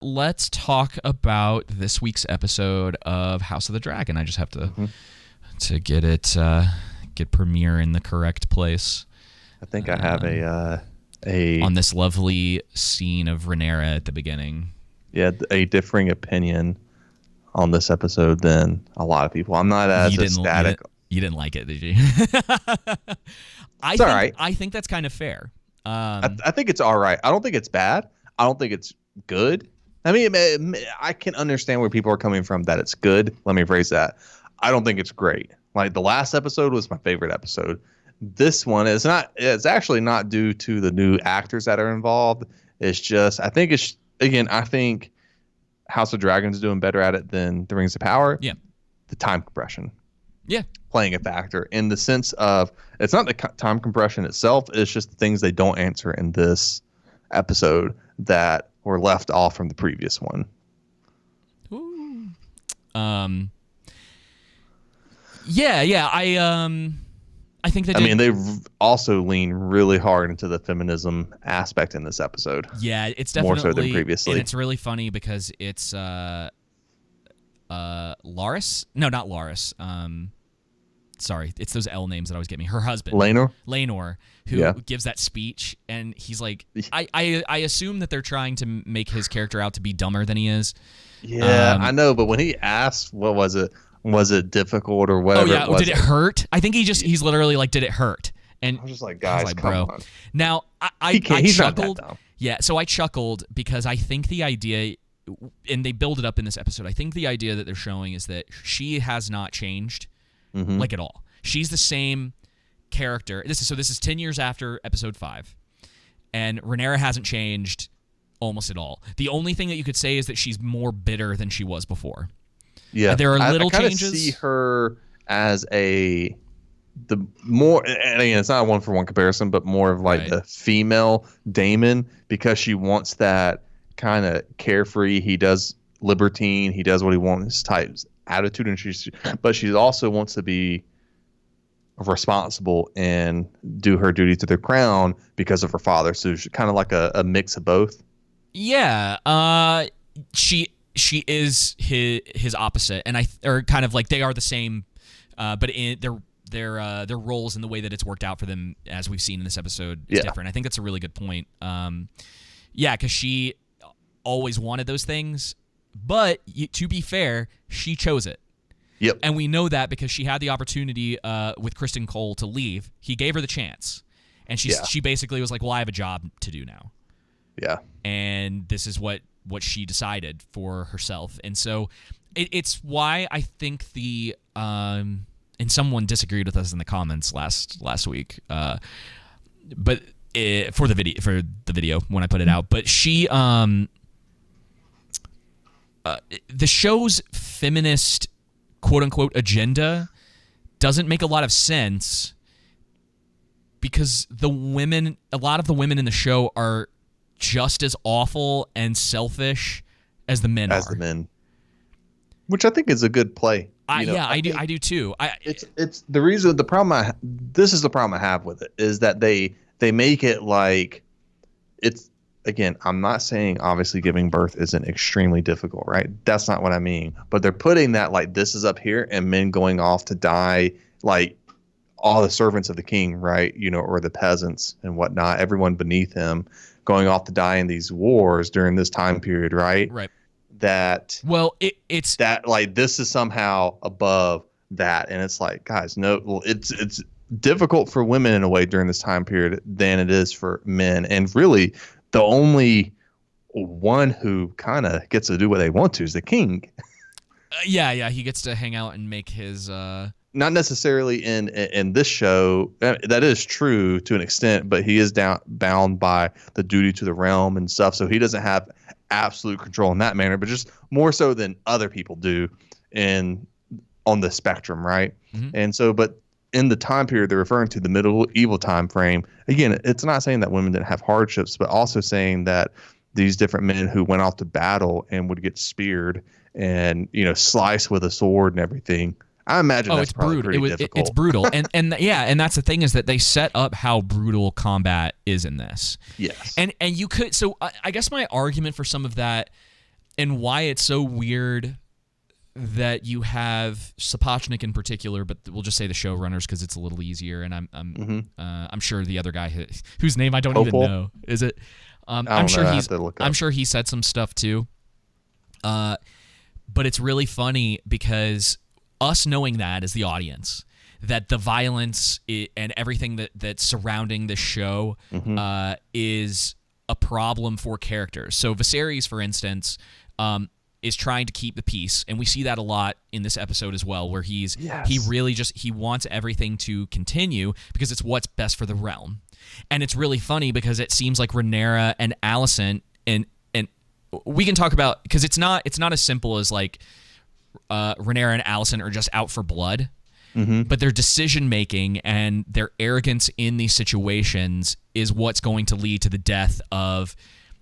let's talk about this week's episode of House of the Dragon. I just have to get it get premiere in the correct place. I think I have a on this lovely scene of Rhaenyra at the beginning. Yeah, a differing opinion on this episode than a lot of people. I'm not as ecstatic. You didn't like it, did you? All right. I think that's kind of fair. I think it's all right. I don't think it's bad. I don't think it's good. I mean, I can understand where people are coming from that it's good. Let me phrase that. I don't think it's great. Like the last episode was my favorite episode. This one is not. It's actually not due to the new actors that are involved. It's just I think House of Dragons is doing better at it than The Rings of Power. Yeah. The time compression. Yeah. Playing a factor in the sense of it's not the time compression itself. It's just the things they don't answer in this episode that were left off from the previous one. Ooh. Yeah. I think that. I mean, they also lean really hard into the feminism aspect in this episode. Yeah, it's definitely more so than previously. And it's really funny because it's Laris. No, not Laris. Sorry, it's those L names that always get me. Her husband, Laenor, who gives that speech, and he's like, I assume that they're trying to make his character out to be dumber than he is. Yeah, I know, but when he asked, what was it? Was it difficult or whatever? Oh yeah, did it hurt? I think he's literally like, did it hurt? And I was just like, guys, come on. Now I chuckled. Not that dumb. Yeah, so I chuckled because I think the idea, and they build it up in this episode. I think the idea that they're showing is that she has not changed, like at all. She's the same character. This is 10 years after episode 5, and Rhaenyra hasn't changed almost at all. The only thing that you could say is that she's more bitter than she was before. Yeah, there are little I changes. I see her as the more, and again, it's not a one-for-one comparison, but more of like the female Damon, because she wants that kind of carefree. He does libertine. He does what he wants type attitude, and but she also wants to be responsible and do her duty to the crown because of her father. So she's kind of like a mix of both. Yeah, she is his opposite, and or kind of like they are the same, but in their roles and the way that it's worked out for them, as we've seen in this episode, is different. I think that's a really good point. Because she always wanted those things, but to be fair, she chose it. Yep. And we know that because she had the opportunity with Kristen Cole to leave. He gave her the chance, and she basically was like, "Well, I have a job to do now." Yeah. And this is what she decided for herself. And so it's why I think and someone disagreed with us in the comments last week, but for the video when I put it out, but she the show's feminist quote unquote agenda doesn't make a lot of sense because a lot of the women in the show are just as awful and selfish as the men are. Which I think is a good play. I do too. It's the reason this is the problem I have with it is that they make it like it's, again, I'm not saying obviously giving birth isn't extremely difficult, right? That's not what I mean. But they're putting that like this is up here and men going off to die, like all the servants of the king, right? Or the peasants and whatnot, everyone beneath him going off to die in these wars during this time period, right? Right. It's that like this is somehow above that, and it's like, guys, no, it's difficult for women in a way during this time period than it is for men, and really the only one who kind of gets to do what they want to is the king. He gets to hang out and make his not necessarily in this show. That is true to an extent, but he is bound by the duty to the realm and stuff. So he doesn't have absolute control in that manner, but just more so than other people do on the spectrum, right? Mm-hmm. And so, but in the time period they're referring to, the medieval time frame, again, it's not saying that women didn't have hardships, but also saying that these different men who went off to battle and would get speared and sliced with a sword and everything. I imagine that's probably pretty difficult. It's brutal, and that's the thing is that they set up how brutal combat is in this. Yes, and you could. So I guess my argument for some of that, and why it's so weird that you have Sapochnik in particular, but we'll just say the showrunners because it's a little easier. And I'm sure the other guy whose name I don't even know, is it? I'm sure he said some stuff too. But it's really funny because us knowing that as the audience, that the violence and everything that's surrounding the show is a problem for characters. So Viserys, for instance, is trying to keep the peace, and we see that a lot in this episode as well, where he really he wants everything to continue because it's what's best for the realm. And it's really funny because it seems like Rhaenyra and Alicent, and we can talk about, because it's not as simple as like Rhaenyra and Alicent are just out for blood, but their decision making and their arrogance in these situations is what's going to lead to the death of.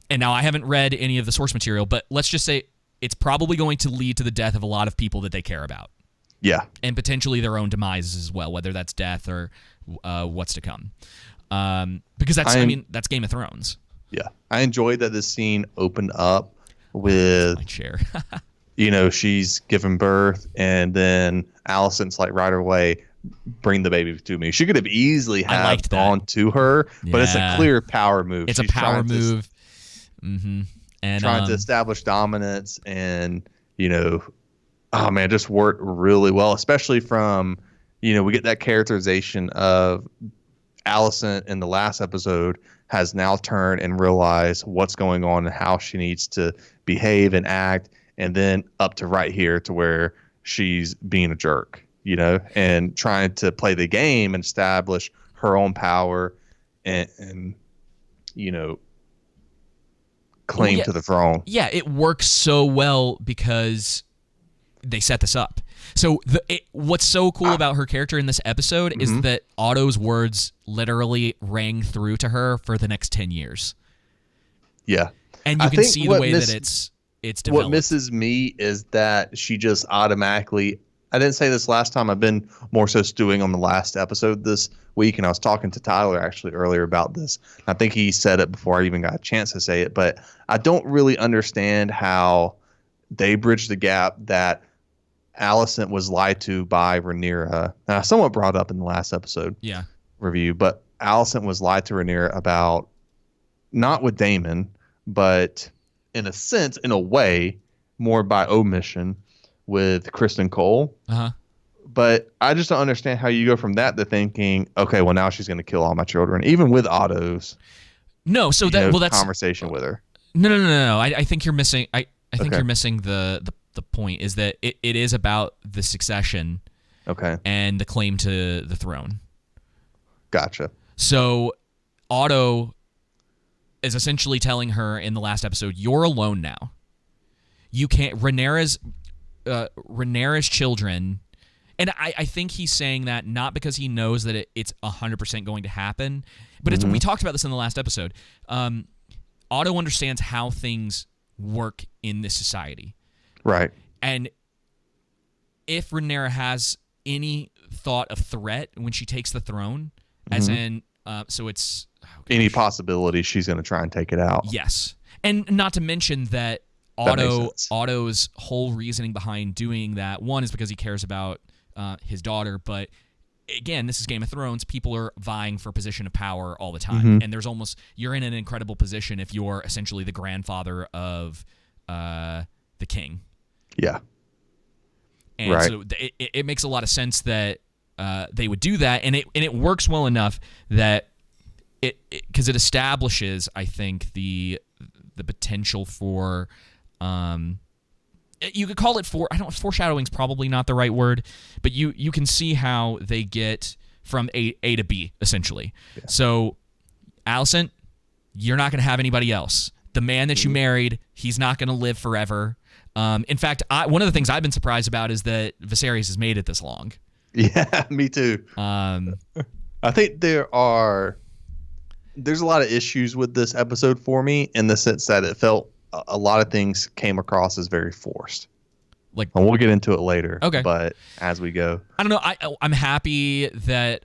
And now I haven't read any of the source material, but let's just say it's probably going to lead to the death of a lot of people that they care about. Yeah. And potentially their own demise as well, whether that's death or what's to come. Because that's Game of Thrones. Yeah. I enjoyed that this scene opened up with my chair. She's given birth, and then Alicent's like right away, bring the baby to me. She could have easily gone to her, but it's a clear power move. It's a power move. And trying to establish dominance, and oh man, it just worked really well, especially from we get that characterization of Alicent in the last episode has now turned and realized what's going on and how she needs to behave and act, and then up to right here to where she's being a jerk, and trying to play the game and establish her own power and claim to the throne. Yeah, it works so well because they set this up. So what's so cool about her character in this episode is that Otto's words literally rang through to her for the next 10 years. Yeah. And you can see the way that it's developed. What misses me is that she just automatically, I didn't say this last time, I've been more so stewing on the last episode this week, and I was talking to Tyler actually earlier about this. I think he said it before I even got a chance to say it, but I don't really understand how they bridged the gap that Alicent was lied to by Rhaenyra. Now, somewhat brought up in the last episode review, but Alicent was lied to Rhaenyra about, not with Damon, but in a sense, in a way, more by omission with Kristen Cole. But I just don't understand how you go from that to thinking, okay, well, now she's going to kill all my children, even with Otto's conversation with her. No. I think you're missing. I think you're missing the point is that it is about the succession, and the claim to the throne. Gotcha. So Otto is essentially telling her in the last episode, "You're alone now. You can't." Rhaenyra's children, and I think he's saying that not because he knows that it's 100% going to happen, but we talked about this in the last episode. Otto understands how things work in this society. Right. And if Rhaenyra has any thought of threat when she takes the throne, as in, so it's... any possibility she's going to try and take it out. Yes. And not to mention that Otto's whole reasoning behind doing that, one, is because he cares about his daughter, but again, this is Game of Thrones. People are vying for position of power all the time, and you're in an incredible position if you're essentially the grandfather of the king. Yeah. And so it makes a lot of sense that they would do that, and it works well enough that because it establishes, I think, the potential for you could call it foreshadowing is probably not the right word, but you can see how they get from A to B essentially. Yeah. So, Alicent, you're not going to have anybody else. The man that you married, he's not going to live forever. In fact, one of the things I've been surprised about is that Viserys has made it this long. Yeah, me too. I think there's a lot of issues with this episode for me in the sense that it felt a lot of things came across as very forced. And we'll get into it later. Okay. But as we go, I don't know. I'm happy that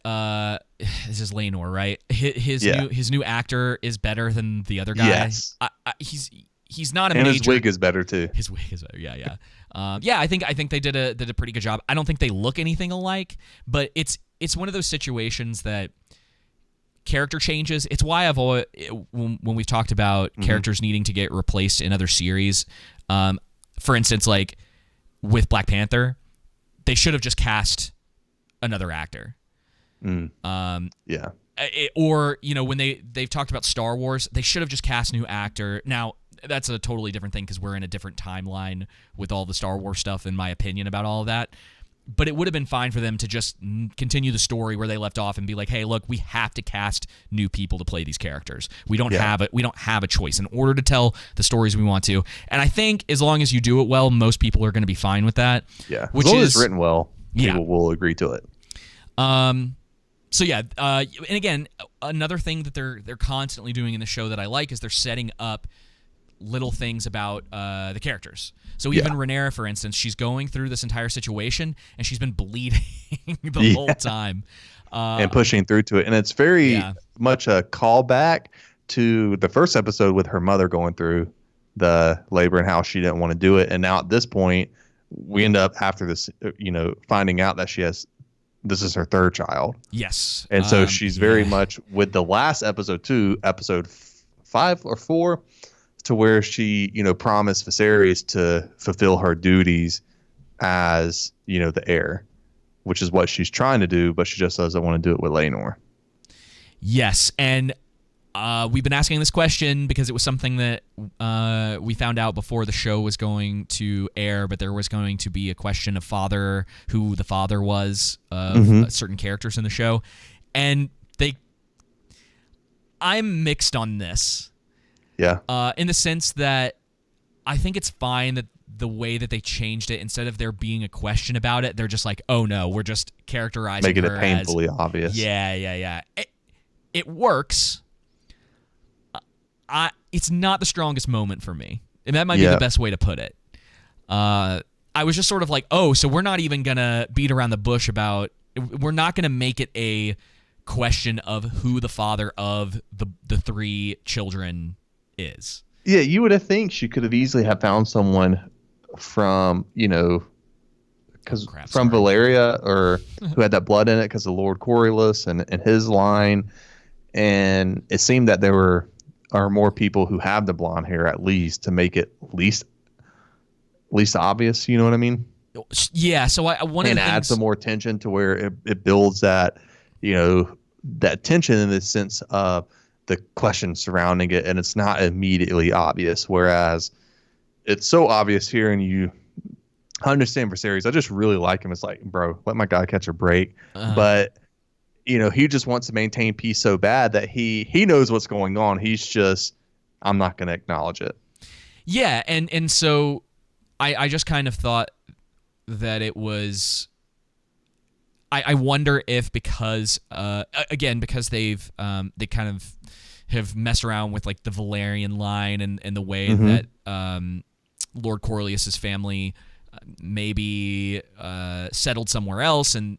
this is Laenor, right? His new actor is better than the other guy. Yes. he's not a and major. his wig is better too. His wig is better. Yeah. Yeah, I think they did a pretty good job. I don't think they look anything alike, but it's one of those situations that character changes. It's why I've always, when we've talked about characters needing to get replaced in other series, for instance, like with Black Panther, they should have just cast another actor. Yeah. Or when they've talked about Star Wars, they should have just cast a new actor. Now that's a totally different thing because we're in a different timeline with all the Star Wars stuff, in my opinion, about all of that. But it would have been fine for them to just continue the story where they left off and be like, "Hey, look, we have to cast new people to play these characters. We don't have it. We don't have a choice in order to tell the stories we want to." And I think as long as you do it well, most people are going to be fine with that. Yeah, which as long is as it's written well, people will agree to it. So yeah, and again, another thing that they're constantly doing in the show that I like is they're setting up little things about the characters. So even Rhaenyra, for instance, she's going through this entire situation and she's been bleeding the whole time. And pushing through to it. And it's very much a callback to the first episode with her mother going through the labor and how she didn't want to do it. And now at this point, we end up after this, finding out that this is her third child. Yes. And so she's very much with the last episode too, episode 5 or 4, to where she, promised Viserys to fulfill her duties as, the heir, which is what she's trying to do, but she just doesn't want to do it with Laenor. Yes, and we've been asking this question because it was something that we found out before the show was going to air, but there was going to be a question of who the father was of certain characters in the show. And I'm mixed on this. Yeah. In the sense that I think it's fine that the way that they changed it, instead of there being a question about it, they're just like, "Oh no, we're just characterizing making her it painfully obvious." Yeah. It works. It's not the strongest moment for me, and that might be the best way to put it. I was just sort of like, "Oh, so we're not even gonna beat around the bush about. We're not gonna make it a question of who the father of the 3 children is." Yeah, you would have think she could have easily have found someone from, from Valeria, or who had that blood in it because of Lord Coriolis and his line. And it seemed that there are more people who have the blonde hair, at least, to make it least obvious. You know what I mean? Yeah. So add some more tension to where it builds that, that tension in the sense of the question surrounding it, and it's not immediately obvious. Whereas it's so obvious here, and you understand Viserys. I just really like him. It's like, bro, let my guy catch a break. But he just wants to maintain peace so bad that he knows what's going on. He's just, I'm not going to acknowledge it. Yeah, and so I just kind of thought that it was. I wonder if because they've they kind of have messed around with like the Valerian line and the way that Lord Coriolis's family maybe settled somewhere else, and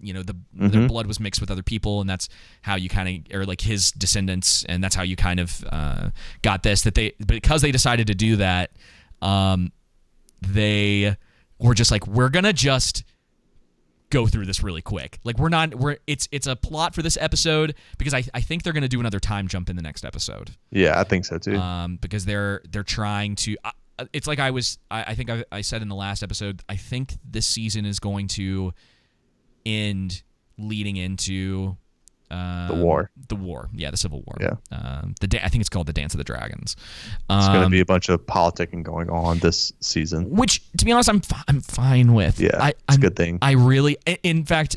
their blood was mixed with other people, and that's how you kind of, or like his descendants, and that's how you kind of got this, because they decided to do that, they were just like, we're gonna just go through this really quick. Like it's a plot for this episode, because I think they're gonna do another time jump in the next episode. Yeah, I think so too. Because they're trying to. It's like I think I said in the last episode. I think this season is going to end leading into the war. Yeah, the Civil War. Yeah. I think it's called the Dance of the Dragons. It's going to be a bunch of politicking going on this season, which, to be honest, I'm fine with. Yeah, it's a good thing. I really, in fact,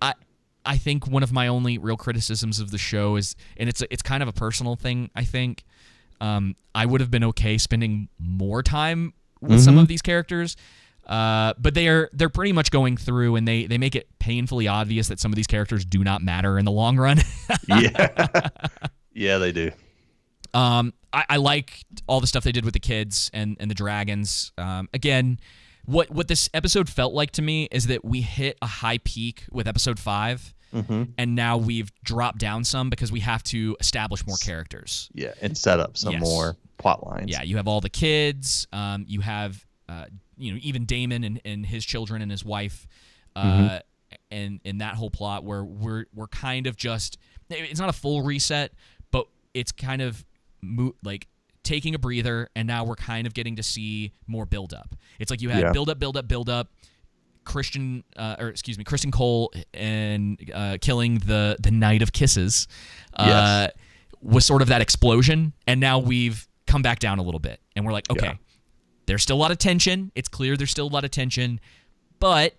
I think one of my only real criticisms of the show is, and it's kind of a personal thing, I think. I would have been okay spending more time with some of these characters. But they're pretty much going through, and they make it painfully obvious that some of these characters do not matter in the long run. Yeah, they do. I like all the stuff they did with the kids and the dragons. Again, what this episode felt like to me is that we hit a high peak with episode 5, Mm-hmm. and now we've dropped down some because we have to establish more characters. Yeah, and set up some more plot lines. Yeah, you have all the kids. You have even Damon and his children and his wife, and that whole plot where we're kind of just, it's not a full reset, but it's kind of like taking a breather, and now we're kind of getting to see more build up. It's like you had build up. Kristen Cole and killing the Knight of Kisses was sort of that explosion, and now we've come back down a little bit, and we're like, okay, there's still a lot of tension. It's clear there's still a lot of tension, but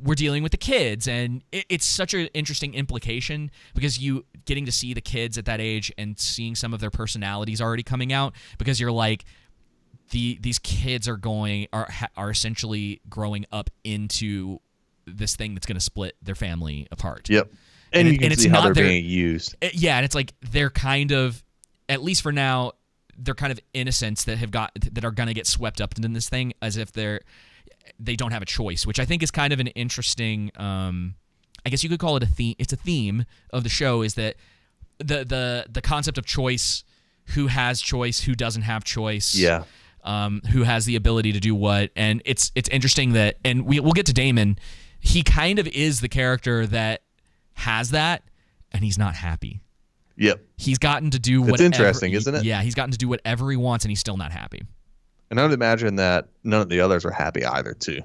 we're dealing with the kids, and it's such an interesting implication because you getting to see the kids at that age and seeing some of their personalities already coming out, because you're like, these kids are essentially growing up into this thing that's going to split their family apart. Yep. And you can see how they're being used. Yeah, and it's like they're kind of, at least for now, they're kind of innocents that are going to get swept up into this thing as if they don't have a choice, which I think is kind of an interesting, I guess you could call it a theme. It's a theme of the show, is that the concept of choice, who has choice, who doesn't have choice. Yeah. Who has the ability to do what. And it's interesting that, and we'll get to Damon, he kind of is the character that has that, and he's not happy. Yep. He's gotten to do whatever. It's interesting, isn't it? Yeah, he's gotten to do whatever he wants, and he's still not happy. And I would imagine that none of the others are happy either, too.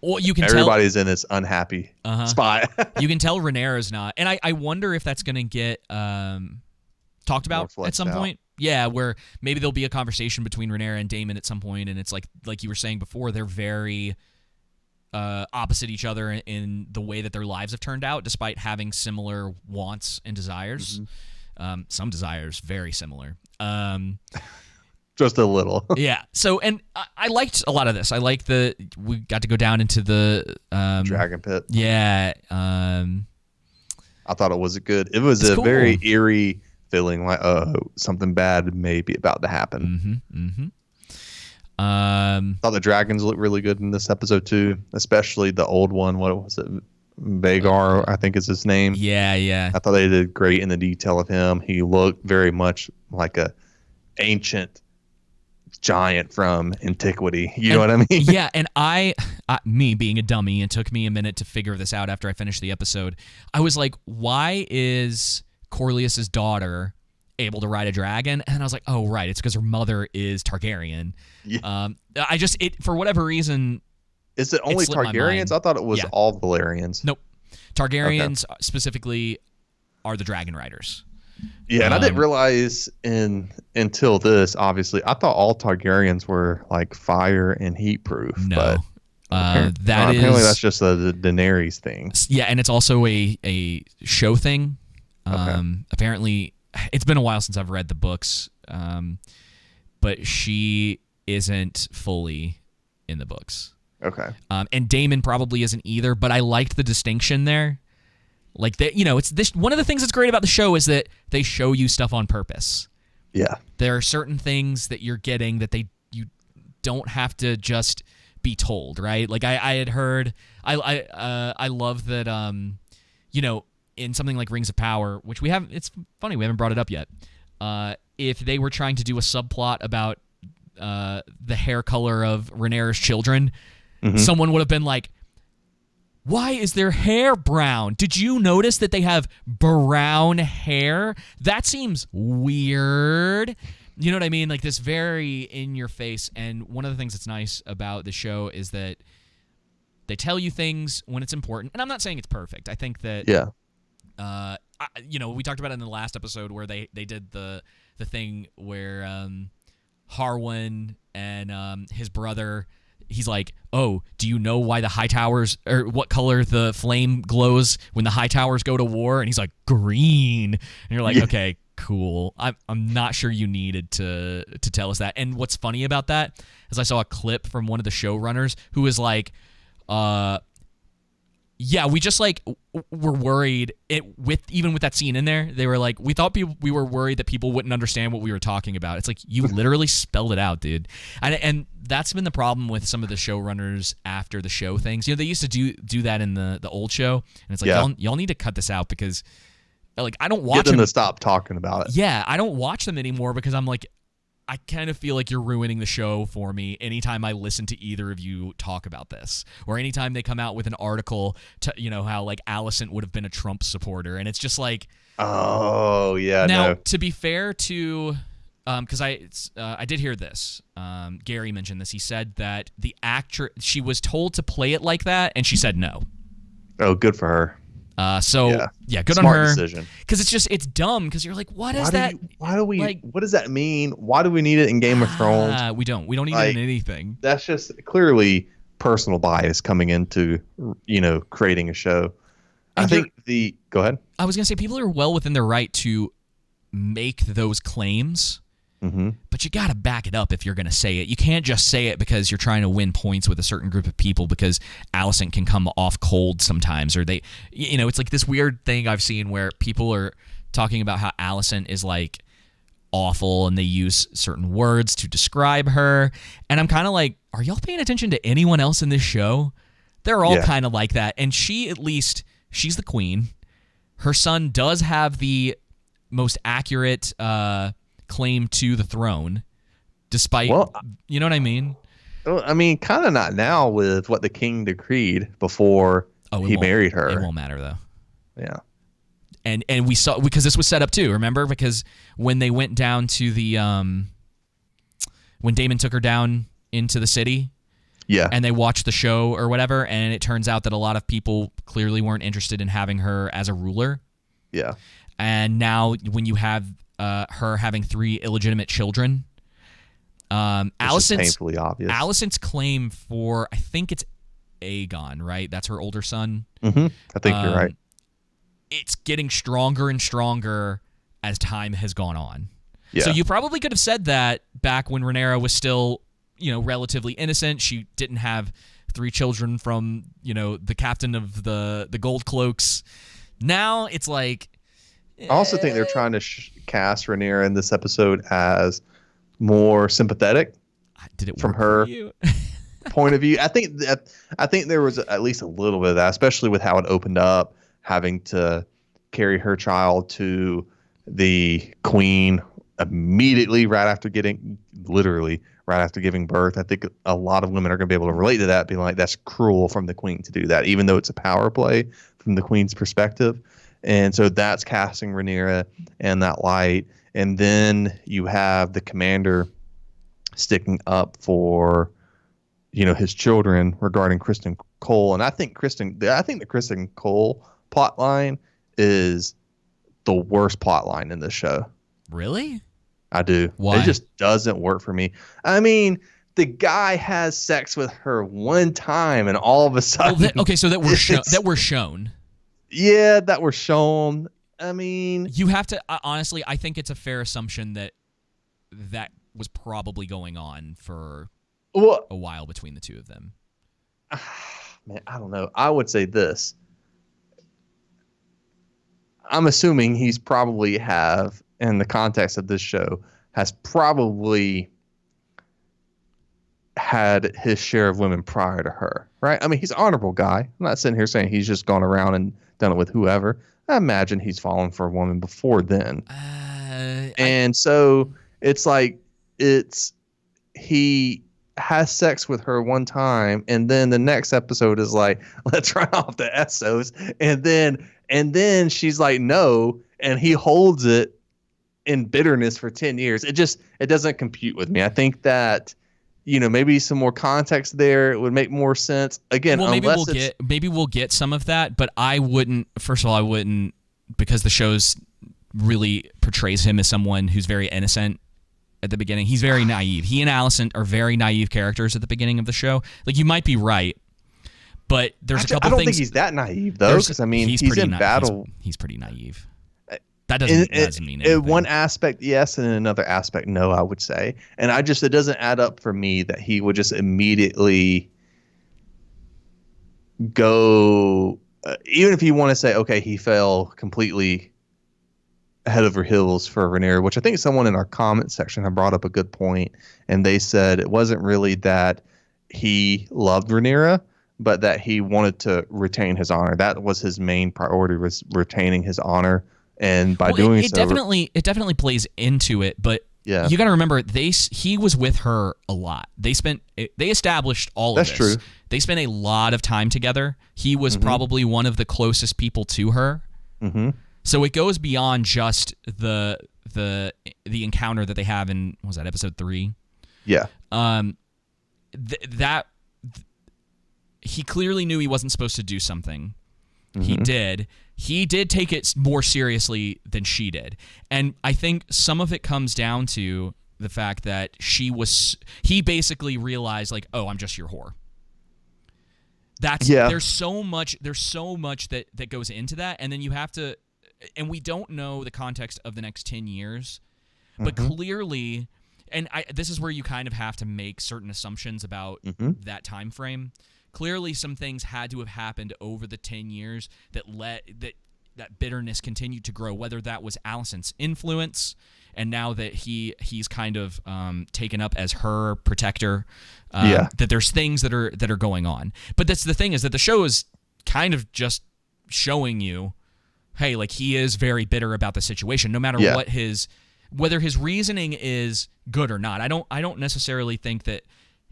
Well, you can everybody's in this unhappy spot. You can tell Rhaenyra's not. And I wonder if that's going to get talked about at some point. Yeah, where maybe there'll be a conversation between Rhaenyra and Damon at some point, and it's like you were saying before, they're very opposite each other in the way that their lives have turned out, despite having similar wants and desires. Mm-hmm. Some desires very similar. Just a little. Yeah. So, and I liked a lot of this. I like we got to go down into the dragon pit. Yeah. I thought it was good. It was a very eerie feeling, like, something bad may be about to happen. Mm-hmm. Mm-hmm. Thought the dragons looked really good in this episode too, especially the old one. What was it? Vagar, I think is his name. Yeah. I thought they did great in the detail of him. He looked very much like a ancient giant from antiquity. You know what I mean? Yeah, and me being a dummy, it took me a minute to figure this out after I finished the episode. I was like, why is Corlys's daughter able to ride a dragon? And I was like, oh, right, it's because her mother is Targaryen. Yeah. For whatever reason, is it only Targaryens? I thought it was all Valyrians. Nope. Targaryens specifically are the dragon riders. Yeah, and I didn't realize until this, obviously. I thought all Targaryens were like fire and heat proof. No. But apparently that's just the Daenerys thing. Yeah, and it's also a show thing. Apparently, it's been a while since I've read the books, but she isn't fully in the books. Okay. And Damon probably isn't either, but I liked the distinction there. Like, it's this. One of the things that's great about the show is that they show you stuff on purpose. Yeah. There are certain things that you're getting that you don't have to just be told, right? Like I had heard, I love that, in something like Rings of Power, which it's funny, we haven't brought it up yet. If they were trying to do a subplot about the hair color of Rhaenyra's children, someone would have been like, why is their hair brown? Did you notice that they have brown hair? That seems weird. You know what I mean? Like this very in your face. And one of the things that's nice about the show is that they tell you things when it's important. And I'm not saying it's perfect. I think that, we talked about it in the last episode where they did the thing where Harwin and his brother, he's like, oh, do you know why the high towers, or what color the flame glows when the high towers go to war? And he's like, green. And you're like, okay, cool. I'm not sure you needed to tell us that. And what's funny about that is I saw a clip from one of the showrunners who was like, Yeah, we just like were worried even with that scene in there. They were like, we were worried that people wouldn't understand what we were talking about. It's like you literally spelled it out, dude. And that's been the problem with some of the showrunners after the show things. You know, they used to do that in the old show, and it's like y'all need to cut this out because like I don't watch them them to stop talking about it. Yeah, I don't watch them anymore because I'm like, I kind of feel like you're ruining the show for me anytime I listen to either of you talk about this, or anytime they come out with an article to, you know, how like Allison would have been a Trump supporter. And it's just like, oh yeah. Now, to be fair to, because I did hear this. Gary mentioned this. He said that the actress, she was told to play it like that, and she said no. Oh, good for her. Good Smart on her. Decision. Because it's dumb. Because you're like, what is that? Why do we? Like, what does that mean? Why do we need it in Game of Thrones? We don't need it in anything. That's just clearly personal bias coming into creating a show. I think go ahead. I was gonna say people are well within their right to make those claims. Mm-hmm. But you got to back it up if you're going to say it. You can't just say it because you're trying to win points with a certain group of people because Allison can come off cold sometimes. Or it's like this weird thing I've seen where people are talking about how Allison is like awful and they use certain words to describe her. And I'm kind of like, are y'all paying attention to anyone else in this show? They're all kind of like that. And she's the queen. Her son does have the most accurate claim to the throne, despite you know what I mean? I mean, kind of not now with what the king decreed before he married her. It won't matter though. Yeah. And we saw, because this was set up too, remember? Because when they went down to the when Damon took her down into the city, and they watched the show or whatever, and it turns out that a lot of people clearly weren't interested in having her as a ruler. Yeah. And now when you have her having 3 illegitimate children, painfully obvious. Allison's claim for, I think it's Aegon, right? That's her older son. Mm-hmm. I think you're right. It's getting stronger and stronger as time has gone on. Yeah. So you probably could have said that back when Rhaenyra was still, relatively innocent. She didn't have 3 children from, the captain of the Gold Cloaks. Now it's like, I also think they're trying to cast Rhaenyra in this episode as more sympathetic. Did it from work her for you? point of view? I think there was at least a little bit of that, especially with how it opened up, having to carry her child to the queen immediately literally right after giving birth. I think a lot of women are going to be able to relate to that, being like, that's cruel from the queen to do that, even though it's a power play from the queen's perspective. And so that's casting Rhaenyra in that light. And then you have the commander sticking up for, his children regarding Kristen Cole. And I think the Kristen Cole plot line is the worst plot line in this show. Really? I do. Why? It just doesn't work for me. I mean, the guy has sex with her one time, and all of a sudden, so that we're shown. Yeah, that we're shown. I mean, you have to honestly. I think it's a fair assumption that was probably going on for a while between the two of them. Man, I don't know. I would say this. I'm assuming he's probably in the context of this show, has probably had his share of women prior to her, right? I mean, he's an honorable guy. I'm not sitting here saying he's just gone around and done it with whoever. I imagine he's fallen for a woman before then. So it's like, he has sex with her one time, and then the next episode is like, let's run off to Essos, and then she's like, no, and he holds it in bitterness for 10 years. It doesn't compute with me. I think that, maybe some more context there would make more sense. Again, well, maybe we'll get some of that, but I wouldn't, because the show's really portrays him as someone who's very innocent at the beginning. He's very naive. He and Allison are very naive characters at the beginning of the show. Like, you might be right, but there's a couple things. I don't think he's that naive, though, because, I mean, he's in battle. He's pretty naive. That doesn't mean anything. In one aspect, yes, and in another aspect, no, I would say. And it doesn't add up for me that he would just immediately go even if you want to say, okay, he fell completely head over heels for Rhaenyra, which I think someone in our comment section had brought up a good point, and they said it wasn't really that he loved Rhaenyra, but that he wanted to retain his honor. That was his main priority, was retaining his honor, and by doing it so, definitely plays into it. But yeah, you got to remember, he was with her a lot. They established all of this. That's true. They spent a lot of time together. He was probably one of the closest people to her. Mm-hmm. So it goes beyond just the encounter that they have in, what was that, episode 3? Yeah. He clearly knew he wasn't supposed to do something. Mm-hmm. He did. He did take it more seriously than she did. And I think some of it comes down to the fact that he basically realized, like, oh, I'm just your whore. There's so much that goes into that, and then you have to, and we don't know the context of the next 10 years, but clearly, and this is where you kind of have to make certain assumptions about that time frame. Clearly, some things had to have happened over the 10 years that that bitterness continued to grow, whether that was Alicent's influence, and now that he's kind of taken up as her protector, that there's things that are going on. But that's the thing, is that the show is kind of just showing you, hey, like, he is very bitter about the situation, no matter whether his reasoning is good or not. I don't necessarily think that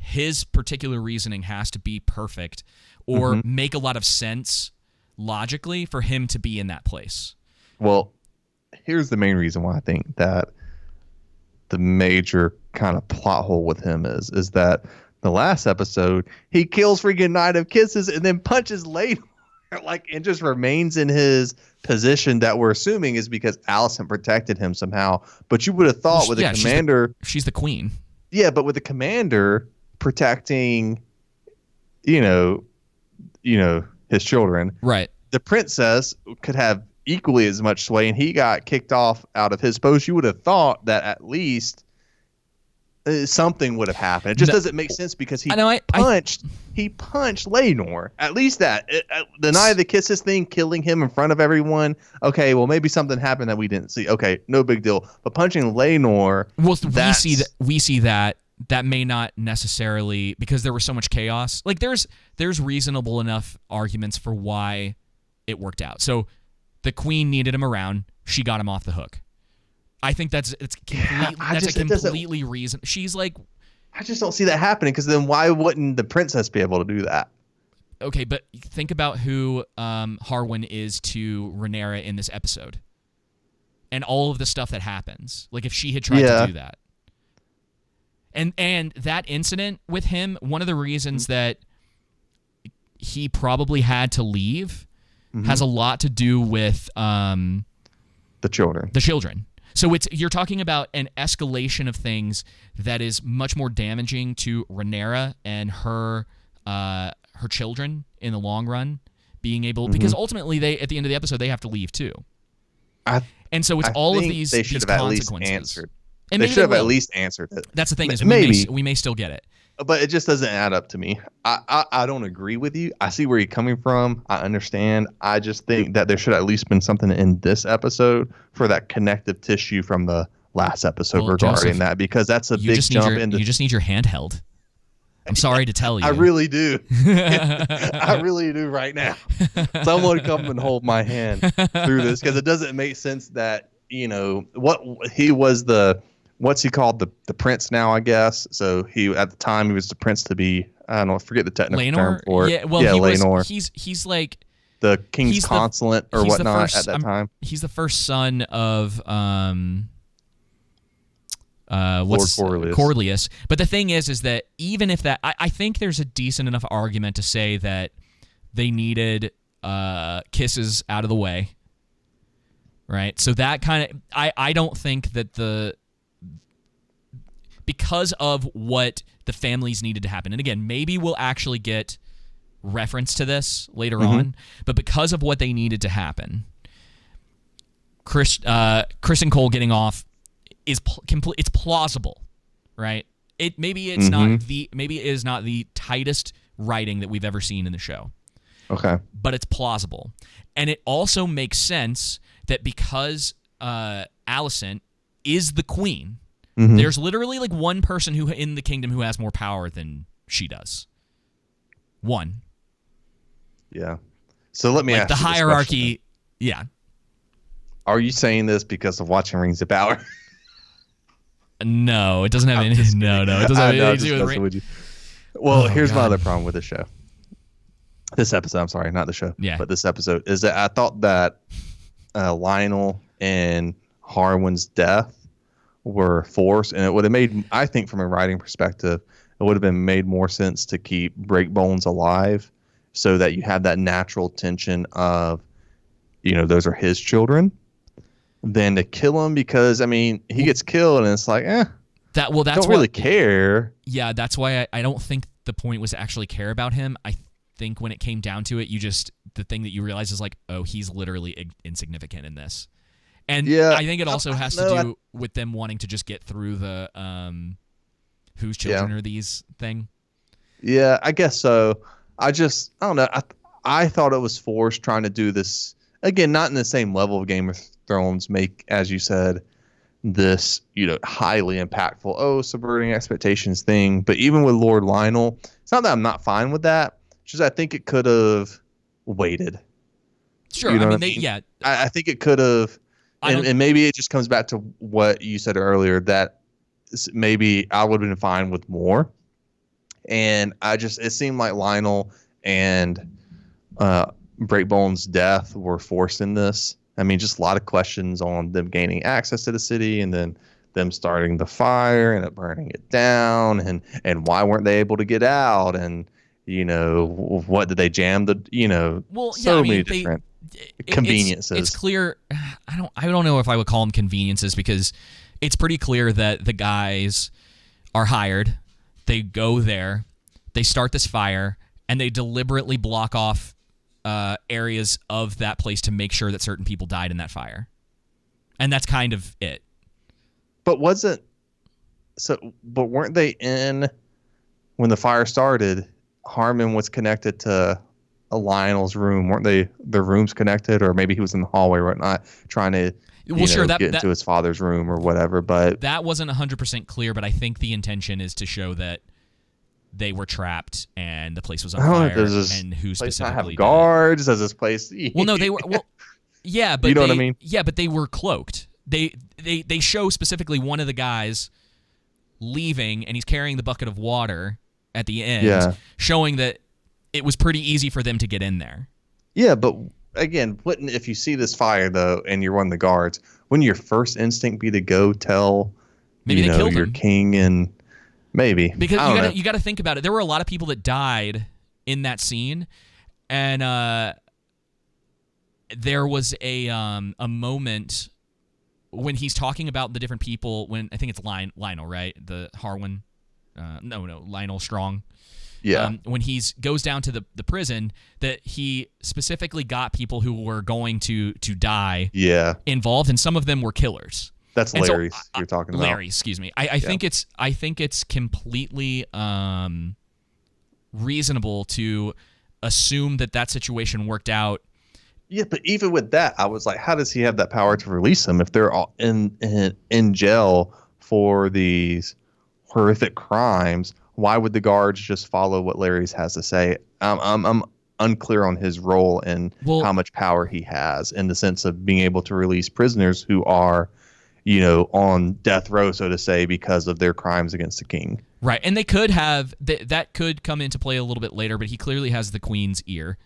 his particular reasoning has to be perfect or make a lot of sense logically for him to be in that place. Well, here's the main reason why I think that the major kind of plot hole with him is that the last episode, he kills freaking Night of Kisses and then punches Lador, like, and just remains in his position that we're assuming is because Alicent protected him somehow. But you would have thought with the commander, she's the queen. Yeah, but with the commander protecting, his children, right? The princess could have equally as much sway, and he got kicked off out of his post. You would have thought that at least something would have happened. It just doesn't make sense because he punched Laenor. At least that the Night of the Kisses thing, killing him in front of everyone. Okay, well, maybe something happened that we didn't see. Okay, no big deal. But punching Laenor, we see that. That may not necessarily, because there was so much chaos. Like, there's reasonable enough arguments for why it worked out. So the queen needed him around. She got him off the hook. I think that's a completely reason. She's like, I just don't see that happening, because then why wouldn't the princess be able to do that? Okay, but think about who Harwin is to Rhaenyra in this episode, and all of the stuff that happens. Like, if she had tried to do that. And that incident with him, one of the reasons that he probably had to leave has a lot to do with the children. The children. So you're talking about an escalation of things that is much more damaging to Rhaenyra and her children in the long run, being able, because ultimately they, at the end of the episode, they have to leave too. And so it's all of these consequences. At least answered. And they should have at least answered it. That's the thing, is we may still get it. But it just doesn't add up to me. I don't agree with you. I see where you're coming from. I understand. I just think that there should have at least been something in this episode for that connective tissue from the last episode regarding Joseph, that, because that's a big jump into. You just need your handheld. I'm sorry to tell you. I really do. I really do right now. Someone come and hold my hand through this, because it doesn't make sense that, what he was what's he called? The prince now, I guess. So he, at the time, he was the prince to be, I don't know, forget the technical term for it. Laenor. He's like the king's consulate or whatnot at that time. He's the first son of Corlius. But the thing is that even if that, I think there's a decent enough argument to say that they needed Kisses out of the way, right? So that kind of, I don't think that because of what the families needed to happen. And again, maybe we'll actually get reference to this later on, but because of what they needed to happen, Chris and Cole getting off is it's plausible, right? Maybe it is not the tightest writing that we've ever seen in the show, Okay. but it's plausible. And it also makes sense that because Alicent is the queen, there's literally like one person who in the kingdom who has more power than she does. One. Yeah. So let me like ask the you this hierarchy. question. Yeah. Are you saying this because of watching Rings of Power? No, it doesn't have any. No, it doesn't have anything to do with with you. Well, here's my other problem with the show. This episode, I'm sorry, not the show. Yeah. But this episode is that I thought that Lionel and Harwin's death were forced, and it would have made, I think, from a writing perspective, it would have been made more sense to keep Breakbones alive, so that you have that natural tension of, those are his children, than to kill him, because I mean he gets killed and it's like, that's don't really care. Yeah, that's why I don't think the point was to actually care about him. I think when it came down to it, the thing that you realize is like, oh, he's literally insignificant in this. And yeah, I think it also has to do with them wanting to just get through the whose children are these thing. Yeah, I guess so. I don't know. I thought it was forced, trying to do this again, not in the same level of Game of Thrones, make, as you said, this highly impactful, subverting expectations thing. But even with Lord Lionel, it's not that I'm not fine with that. It's just I think it could have waited. Sure, I think it could have, and maybe it just comes back to what you said earlier, that maybe I would have been fine with more. And it seemed like Lionel and Breakbone's death were forced in this. I mean, just a lot of questions on them gaining access to the city, and then them starting the fire and it burning it down, and why weren't they able to get out, and what did they jam many different conveniences. It's clear. I don't know if I would call them conveniences, because it's pretty clear that the guys are hired. They go there, they start this fire, and they deliberately block off areas of that place to make sure that certain people died in that fire. And that's kind of it. But weren't they in, when the fire started, Harmon was connected to a Lionel's room? Weren't their rooms connected? Or maybe he was in the hallway or whatnot, trying to get into his father's room or whatever. But that wasn't 100% clear, but I think the intention is to show that they were trapped and the place was on fire, and who specifically have guards? Does this place? Well, no, they were. Well, yeah, but what I mean. Yeah, but they were cloaked. They show specifically one of the guys leaving, and he's carrying the bucket of water at the end, showing that it was pretty easy for them to get in there. Yeah, but again, if you see this fire though, and you're one of the guards, wouldn't your first instinct be to go tell maybe they killed your him. King? And maybe, because you got to think about it. There were a lot of people that died in that scene, and there was a moment when he's talking about the different people. When I think it's Lionel, right? The Harwin, no, Lionel Strong. Yeah. When he goes down to the prison, that he specifically got people who were going to die. Yeah. Involved, and some of them were killers. That's Larry you're talking about. Larry, excuse me. I think it's completely reasonable to assume that situation worked out. Yeah, but even with that, I was like, how does he have that power to release them if they're all in jail for these horrific crimes? Why would the guards just follow what Larry's has to say? I'm unclear on his role and how much power he has, in the sense of being able to release prisoners who are, on death row, so to say, because of their crimes against the king. Right, and they could have that could come into play a little bit later, but he clearly has the queen's ear.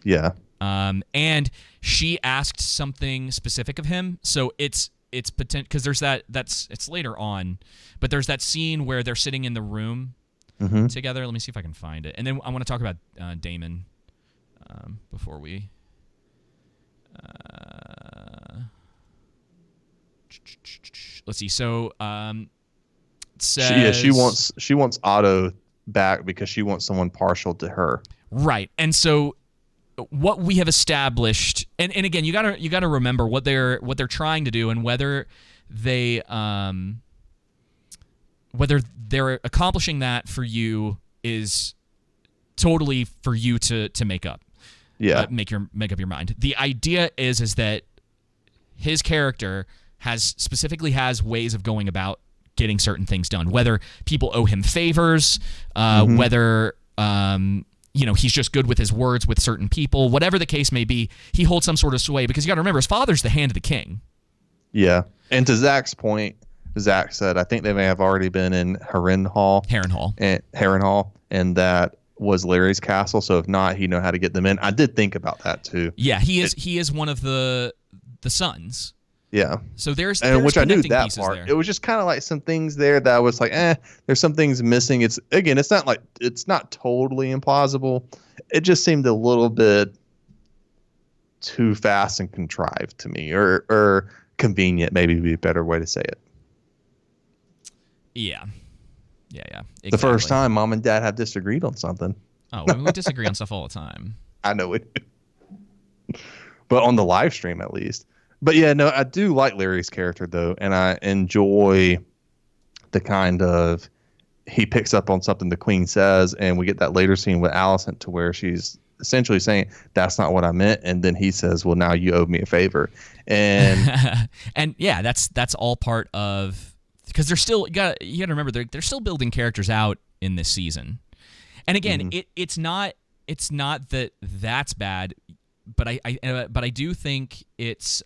Yeah. And she asked something specific of him, so it's potent, because there's it's later on, but there's that scene where they're sitting in the room together. Let me see if I can find it, and then I want to talk about Damon before we. Let's see. So, says, she wants Otto back because she wants someone partial to her. Right, and so what we have established, and again, you gotta remember what they're trying to do, and whether they're accomplishing that for you is totally for you to make up. Yeah. make up your mind. The idea is that his character specifically has ways of going about getting certain things done, whether people owe him favors, whether he's just good with his words with certain people, whatever the case may be, he holds some sort of sway, because you got to remember his father's the hand of the king. Yeah. And to Zach's point, Zach said, I think they may have already been in Harrenhal, and that was Larry's castle. So if not, he'd know how to get them in. I did think about that too. Yeah, he is one of the sons. Yeah. So there's which I knew that part. There. It was just kind of like some things there that I was like, there's some things missing. It's not totally implausible. It just seemed a little bit too fast and contrived to me, or convenient, maybe would be a better way to say it. Yeah. Exactly. The first time Mom and Dad have disagreed on something. Oh, we disagree on stuff all the time. I know we do. But on the live stream, at least. But yeah, no, I do like Larry's character, though, and I enjoy the kind of, he picks up on something the Queen says, and we get that later scene with Alicent to where she's essentially saying, that's not what I meant, and then he says, well, now you owe me a favor. And and yeah, that's all part of, because they're still, you got to remember, they're still building characters out in this season. And again, it's not that that's bad, but I do think it's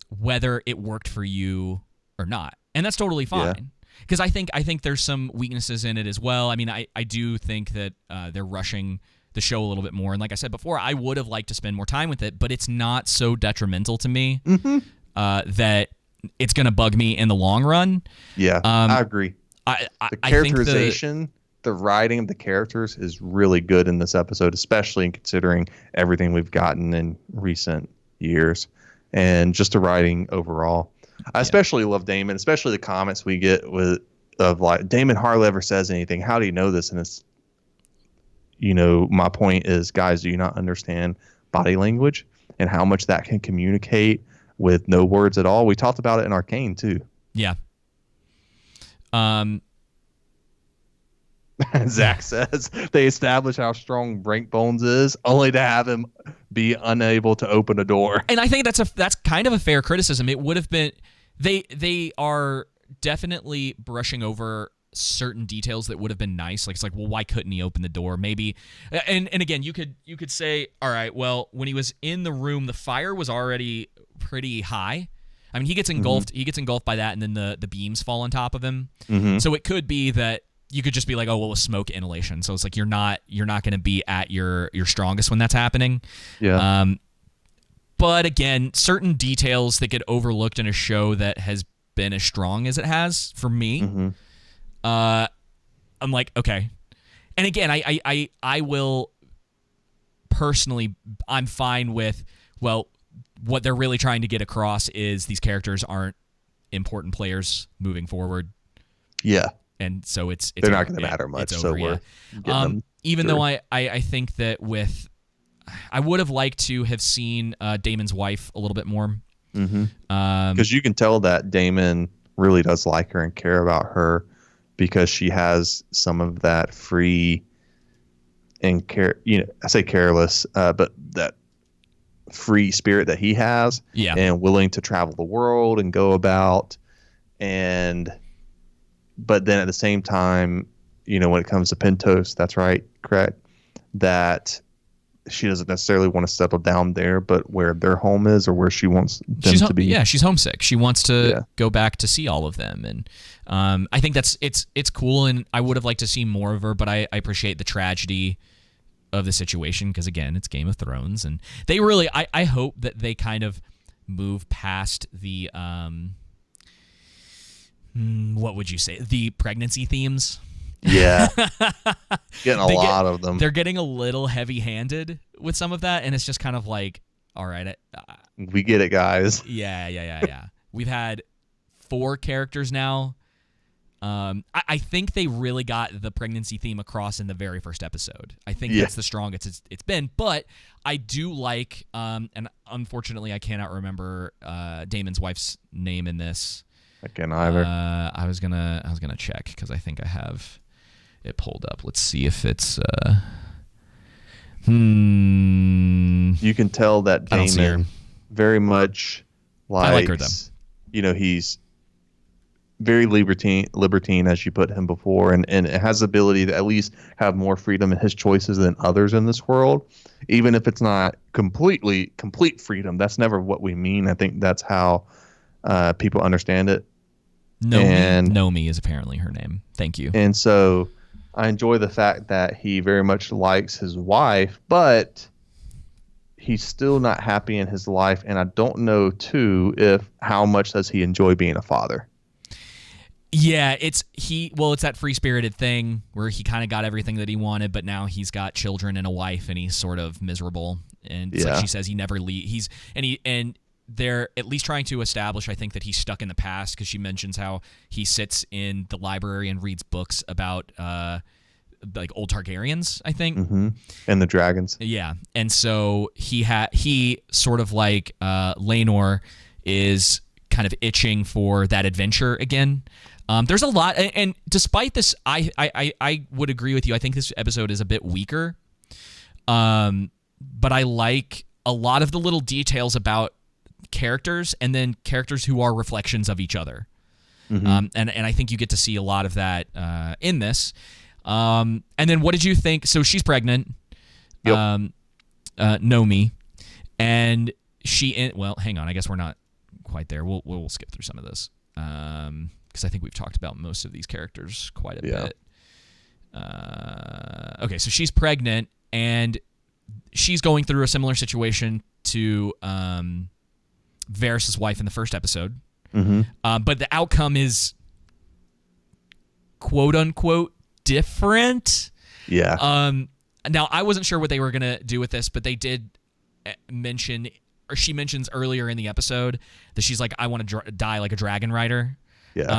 whether it worked for you or not, and that's totally fine. Because I think there's some weaknesses in it as well. I mean, I do think that they're rushing the show a little bit more, and like I said before, I would have liked to spend more time with it, but it's not so detrimental to me that it's going to bug me in the long run. Yeah, I agree. The characterization, the writing of the characters is really good in this episode, especially in considering everything we've gotten in recent years, and just the writing overall. I especially love Damon, especially the comments we get of like, Damon hardly ever says anything. How do you know this? And it's, my point is, guys, do you not understand body language and how much that can communicate with no words at all? We talked about it in Arcane too. Yeah. Zach says they establish how strong Brink Bones is, only to have him be unable to open a door. And I think that's kind of a fair criticism. It would have been, they are definitely brushing over certain details that would have been nice. Like, it's like, well, why couldn't he open the door? Maybe, and again, you could say, all right, well, when he was in the room, the fire was already pretty high. I mean, he gets engulfed. He gets engulfed by that, and then the beams fall on top of him. So it could be that you could just be like, oh, well, it was smoke inhalation. So it's like you're not going to be at your strongest when that's happening. Yeah. But again, certain details that get overlooked in a show that has been as strong as it has for me, I'm like, okay. And again, I will personally, I'm fine with, well, what they're really trying to get across is these characters aren't important players moving forward. Yeah. And so it's they're not going to matter much. So we're even though I think that I would have liked to have seen Damon's wife a little bit more. Because you can tell that Damon really does like her and care about her, because she has some of that free and I say careless, but that free spirit that he has, and willing to travel the world and go about, but then at the same time, when it comes to Pentos, that's right, correct, that she doesn't necessarily want to settle down there, but where their home is, or where she wants them to be. Yeah, she's homesick. She wants to go back to see all of them, and I think it's cool, and I would have liked to see more of her, but I appreciate the tragedy of the situation, because again, it's Game of Thrones, and they really, I hope that they kind of move past the what would you say, the pregnancy themes. Yeah. Getting a lot of them. They're getting a little heavy-handed with some of that, and it's just kind of like, all right. We get it, guys. Yeah. We've had 4 characters now. I think they really got the pregnancy theme across in the very first episode. I think that's the strongest it's been, but I do like, and unfortunately I cannot remember Damon's wife's name in this. I can't either. I was gonna check, because I think I have it pulled up. Let's see if it's You can tell that I don't see her. Damon very much likes, I like her, though. He's very libertine, as you put him before, and it has the ability to at least have more freedom in his choices than others in this world, even if it's not complete freedom. That's never what we mean. I think that's how people understand it. Nomi is apparently her name. Thank you. And so I enjoy the fact that he very much likes his wife, but he's still not happy in his life. And I don't know, too, if how much does he enjoy being a father. Yeah, it's that free-spirited thing where he kind of got everything that he wanted, but now he's got children and a wife, and he's sort of miserable. And it's like she says, he never leaves. And they're at least trying to establish, I think, that he's stuck in the past, because she mentions how he sits in the library and reads books about like old Targaryens, I think, and the dragons. Yeah, and so he sort of like Laenor is kind of itching for that adventure again. There's a lot, and despite this, I would agree with you. I think this episode is a bit weaker, but I like a lot of the little details about characters, and then characters who are reflections of each other. And I think you get to see a lot of that in this. And then what did you think? So she's pregnant, Nomi, and well, hang on. I guess we're not quite there. We'll skip through some of this because I think we've talked about most of these characters quite a bit. Okay, so she's pregnant, and she's going through a similar situation to Varys' wife in the first episode. But the outcome is quote unquote different. Now I wasn't sure what they were gonna do with this, but they did mention, or she mentions earlier in the episode that she's like, I want to die like a dragon rider.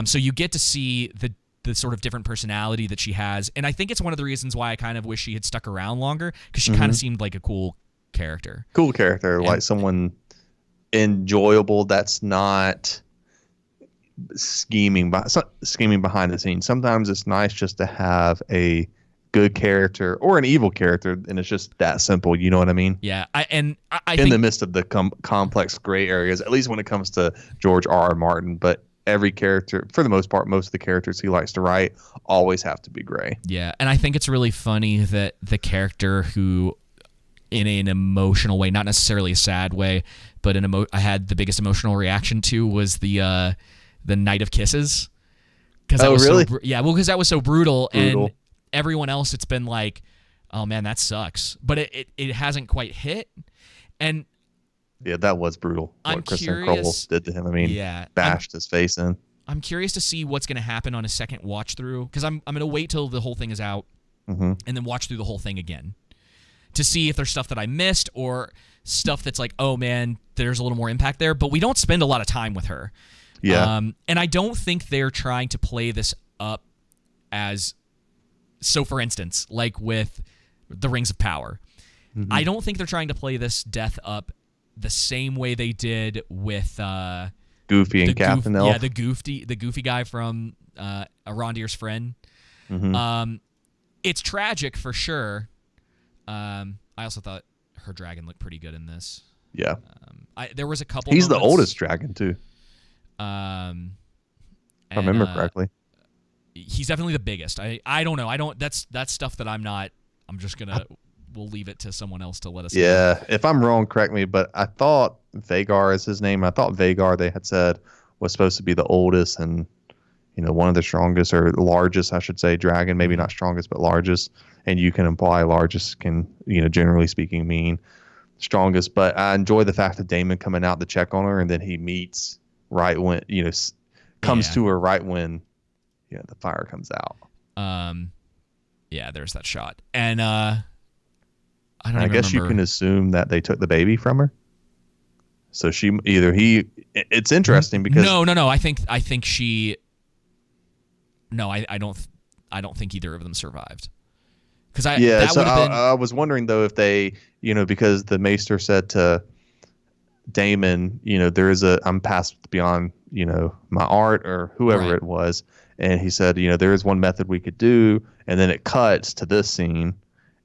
So you get to see the sort of different personality that she has, and I think it's one of the reasons why I kind of wish she had stuck around longer, because she kind of seemed like a cool character, like someone enjoyable that's not scheming behind the scenes. Sometimes it's nice just to have a good character or an evil character, and it's just that simple. You know what I mean? Yeah. I in think, the midst of the complex gray areas, at least when it comes to George R.R. Martin, but every character, for the most part, most of the characters he likes to write always have to be gray. Yeah, and I think it's really funny that the character who, in an emotional way, not necessarily a sad way, but I had the biggest emotional reaction to was the Night of Kisses. Really? Because that was so brutal. And everyone else, it's been like, oh man, that sucks. But it hasn't quite hit. And yeah, that was brutal. What Kristen Cole did to him. I mean, bashed his face in. I'm curious to see what's going to happen on a second watch through, because I'm going to wait till the whole thing is out and then watch through the whole thing again to see if there's stuff that I missed or stuff that's like, oh man, there's a little more impact there. But we don't spend a lot of time with her. And I don't think they're trying to play this up as, so for instance, like with the Rings of Power, I don't think they're trying to play this death up the same way they did with Goofy and Captain Elf. Yeah, the goofy guy from Arondir's friend. It's tragic for sure. I also thought her dragon looked pretty good in this. Yeah. There was a couple. He's moments, the oldest dragon too. If I remember correctly. He's definitely the biggest. I don't know. That's stuff that I'm not. I'm just gonna. We'll leave it to someone else to let us know. Yeah, if I'm wrong, correct me, but I thought Vagar is his name. I thought Vagar, they had said, was supposed to be the oldest and, one of the strongest, or largest, I should say, dragon. Maybe not strongest, but largest. And you can imply largest can, generally speaking, mean strongest. But I enjoy the fact of Damon coming out to check on her, and then he meets right when, comes to her right when, the fire comes out. Yeah, there's that shot. And, I guess you can assume that they took the baby from her. So it's interesting because no. I think she. No, I don't think either of them survived. Because I was wondering though if they, because the Maester said to Damon, there is I'm past beyond, my art or whoever it was, and he said, there is one method we could do, and then it cuts to this scene.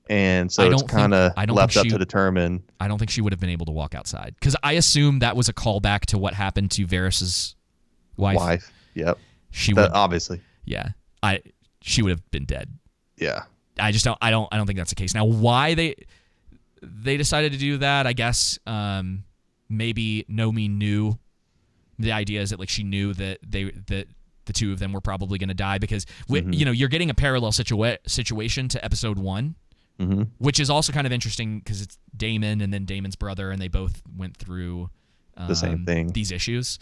And so it's kind of left up to determine. I don't think she would have been able to walk outside, because I assume that was a callback to what happened to Varys's wife. Yep. She would, obviously. Yeah. She would have been dead. Yeah. I don't think that's the case. Now, why they decided to do that, I guess maybe Nomi knew. The idea is that like she knew that the two of them were probably going to die, because you're getting a parallel situation to episode 1, which is also kind of interesting because it's Damon and then Damon's brother, and they both went through the same thing, these issues.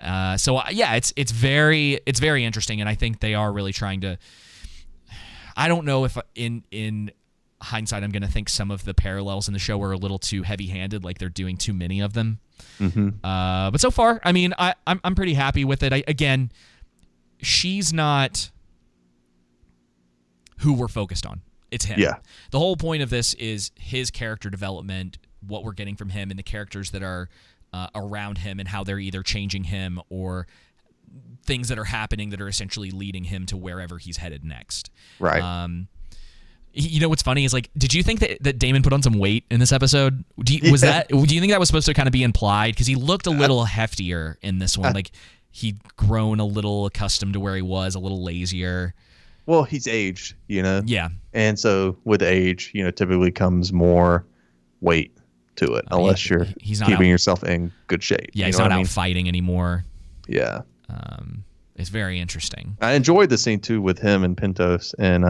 So yeah, it's very interesting, and I think they are really trying to. I don't know if in hindsight I'm going to think some of the parallels in the show are a little too heavy-handed, like they're doing too many of them. But so far, I mean, I'm pretty happy with it. Again, she's not who we're focused on. It's him. Yeah. The whole point of this is his character development, what we're getting from him, and the characters that are around him, and how they're either changing him or things that are happening that are essentially leading him to wherever he's headed next. Right. You know what's funny is, like, did you think that Damon put on some weight in this episode? Do you think that was supposed to kind of be implied? Because he looked a little heftier in this one. Like, he'd grown a little accustomed to where he was, a little lazier. Well, he's aged, Yeah. And so with age, typically comes more weight to it, unless you're keeping yourself in good shape. Yeah, he's not out fighting anymore. Yeah. It's very interesting. I enjoyed the scene too with him and Pentos and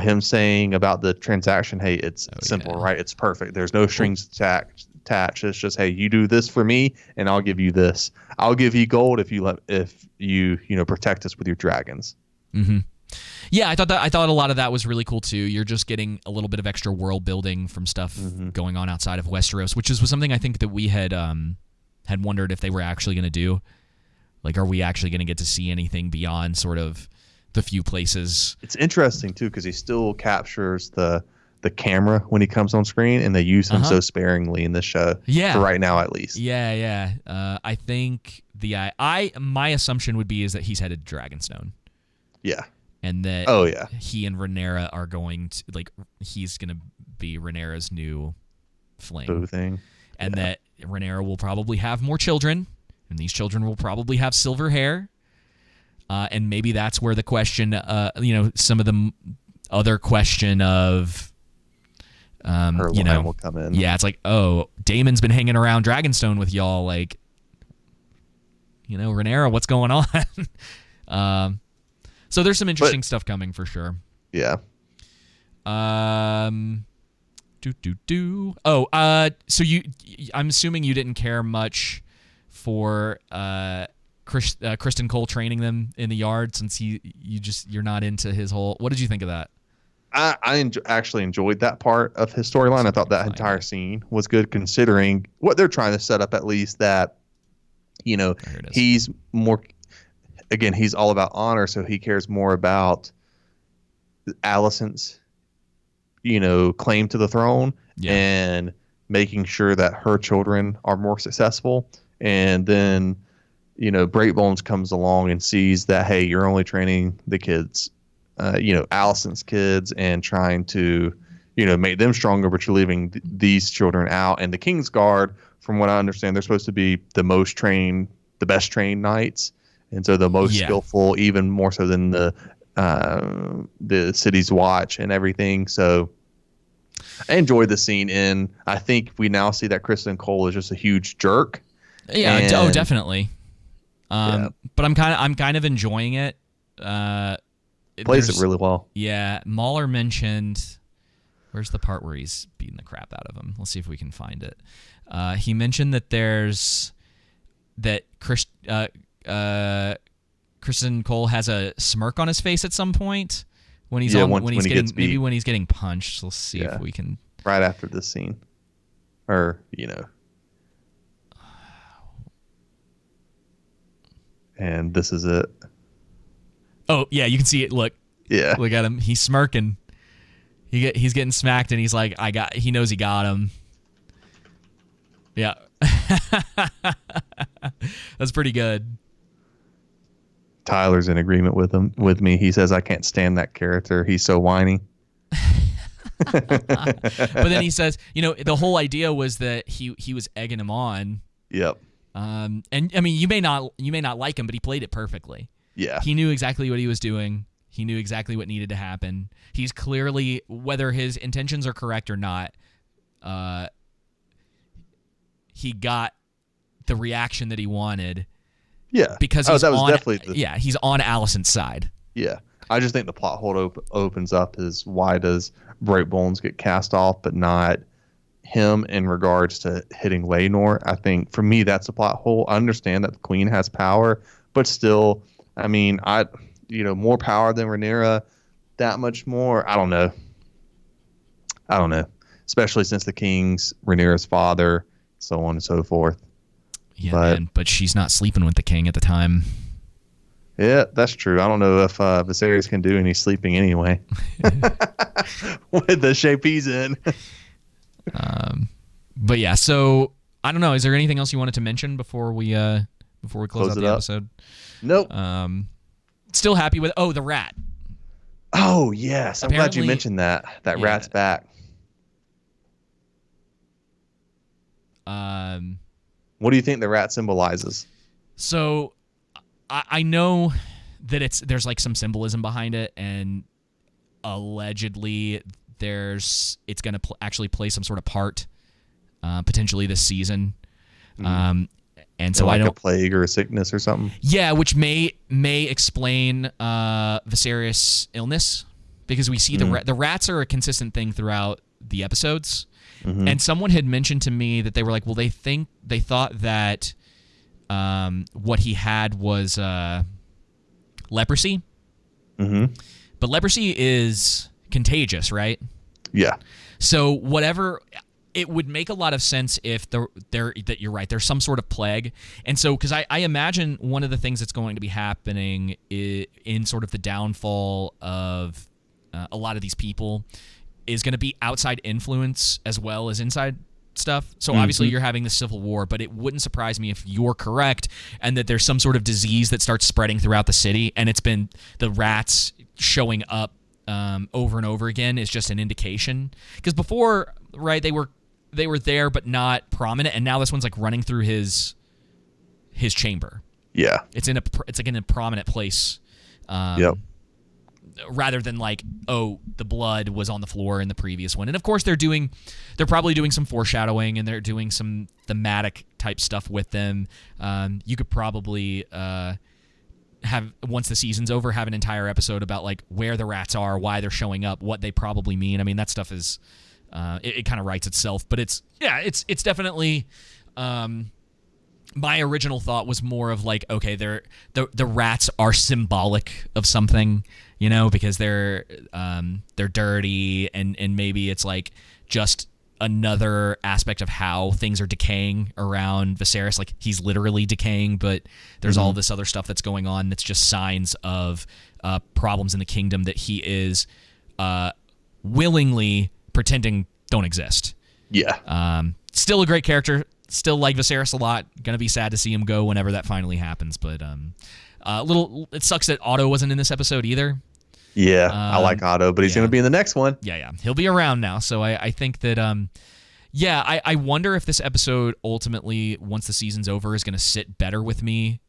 him saying about the transaction, hey, it's simple, right? It's perfect. There's no strings attached. It's just, hey, you do this for me and I'll give you this. I'll give you gold if you protect us with your dragons. Mm-hmm. Yeah, I thought a lot of that was really cool too. You're just getting a little bit of extra world building from stuff going on outside of Westeros, which was something I think that we had wondered if they were actually going to do. Like, are we actually going to get to see anything beyond sort of the few places? It's interesting too, because he still captures the camera when he comes on screen, and they use him so sparingly in this show. Yeah, for right now at least. Yeah. I think my assumption would be is that he's headed to Dragonstone. Yeah. And that he and Rhaenyra are going to, like, he's going to be Rhaenyra's new fling. Boo thing. And that Rhaenyra will probably have more children, and these children will probably have silver hair. And maybe that's where the question, some of the other question of, her line will come in. Yeah, it's like, oh, Damon's been hanging around Dragonstone with y'all, like, Rhaenyra, what's going on? So there's some interesting stuff coming for sure. Yeah. So I'm assuming you didn't care much for Kristen Cole training them in the yard, since you're not into his whole. What did you think of that? I actually enjoyed that part of his storyline. I thought that entire scene was good, considering what they're trying to set up. At least that, he's more. Again, he's all about honor, so he cares more about Alicent's, claim to the throne and making sure that her children are more successful. And then, Breakbones comes along and sees that, hey, you're only training the kids, Alicent's kids, and trying to, make them stronger, but you're leaving these children out. And the Kingsguard, from what I understand, they're supposed to be the best trained knights. And so the most skillful, even more so than the city's watch and everything. So I enjoyed the scene, and I think we now see that Kristen Cole is just a huge jerk. Yeah. Definitely. But I'm kind of enjoying it. Plays it really well. Yeah. Mahler mentioned. Where's the part where he's beating the crap out of him? Let's see if we can find it. He mentioned that Kristen Cole has a smirk on his face at some point when he's getting punched. So let's see if we can. Right after this scene, or and this is it. Oh yeah, you can see it. Look. Yeah. Look at him. He's smirking. He's getting smacked, and he's like, he knows he got him. Yeah. That's pretty good. Tyler's in agreement with me. He says I can't stand that character. He's so whiny. But then he says, the whole idea was that he was egging him on. Yep. And I mean, you may not like him, but he played it perfectly. Yeah. He knew exactly what he was doing. He knew exactly what needed to happen. He's clearly, whether his intentions are correct or not, he got the reaction that he wanted. Yeah. Because he's he's on Alicent's side. Yeah. I just think the plot hole opens up is why does Breakbones get cast off, but not him in regards to hitting Laenor. I think for me that's a plot hole. I understand that the Queen has power, but still, I mean, more power than Rhaenyra, that much more. I don't know. Especially since the King's Rhaenyra's father, so on and so forth. Yeah, but she's not sleeping with the King at the time. Yeah, that's true. I don't know if Viserys can do any sleeping anyway. With the shape he's in. But yeah, so I don't know. Is there anything else you wanted to mention before we close out the episode? Nope. Still happy with the rat. Oh yes, I'm glad you mentioned that. That rat's back. What do you think the rat symbolizes? So I know that there's like some symbolism behind it, and allegedly it's going to actually play some sort of part potentially this season. And so like a plague or a sickness or something. Yeah, which may explain Viserys' illness, because we see the rats are a consistent thing throughout the episodes. Mm-hmm. And someone had mentioned to me that they were like, well, they thought that what he had was leprosy. Mm-hmm. But leprosy is contagious, right? Yeah. So whatever. It would make a lot of sense if that you're right. There's some sort of plague, and so because I imagine one of the things that's going to be happening in sort of the downfall of a lot of these people is going to be outside influence as well as inside stuff. So obviously you're having the civil war, but it wouldn't surprise me if you're correct and that there's some sort of disease that starts spreading throughout the city, and it's been the rats showing up over and over again is just an indication. Because before, right, they were there but not prominent, and now this one's like running through his chamber. Yeah, it's like in a prominent place. Yep. Rather than like, the blood was on the floor in the previous one. And of course they're probably doing some foreshadowing, and they're doing some thematic type stuff with them. You could probably have, once the season's over, have an entire episode about like where the rats are, why they're showing up, what they probably mean. I mean, that stuff is it kind of writes itself, but it's definitely my original thought was more of like, okay, the rats are symbolic of something, because they're dirty, and maybe it's like just another aspect of how things are decaying around Viserys. Like, he's literally decaying, but there's all this other stuff that's going on that's just signs of problems in the kingdom that he is willingly pretending don't exist. Yeah. Still a great character. Still like Viserys a lot. Gonna be sad to see him go whenever that finally happens. But it sucks that Otto wasn't in this episode either. Yeah, I like Otto, but he's gonna be in the next one. Yeah. He'll be around now. So I think that I wonder if this episode ultimately, once the season's over, is gonna sit better with me.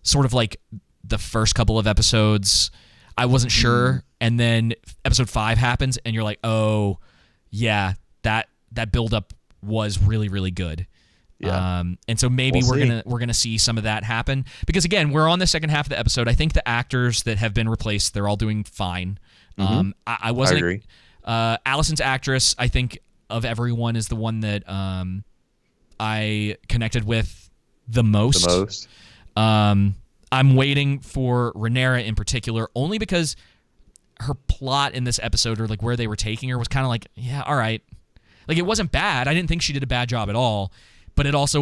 Sort of like the first couple of episodes, I wasn't sure, and then episode 5 happens, and you're like, oh, yeah, that buildup was really, really good. Yeah. And so maybe we're gonna see some of that happen, because again, we're on the second half of the episode. I think the actors that have been replaced, they're all doing fine. I wasn't. I agree. Alicent's actress, I think, of everyone, is the one that I connected with the most. I'm waiting for Rhaenyra in particular, only because her plot in this episode, or like where they were taking her, was kind of like, yeah, all right. Like, it wasn't bad. I didn't think she did a bad job at all, but it also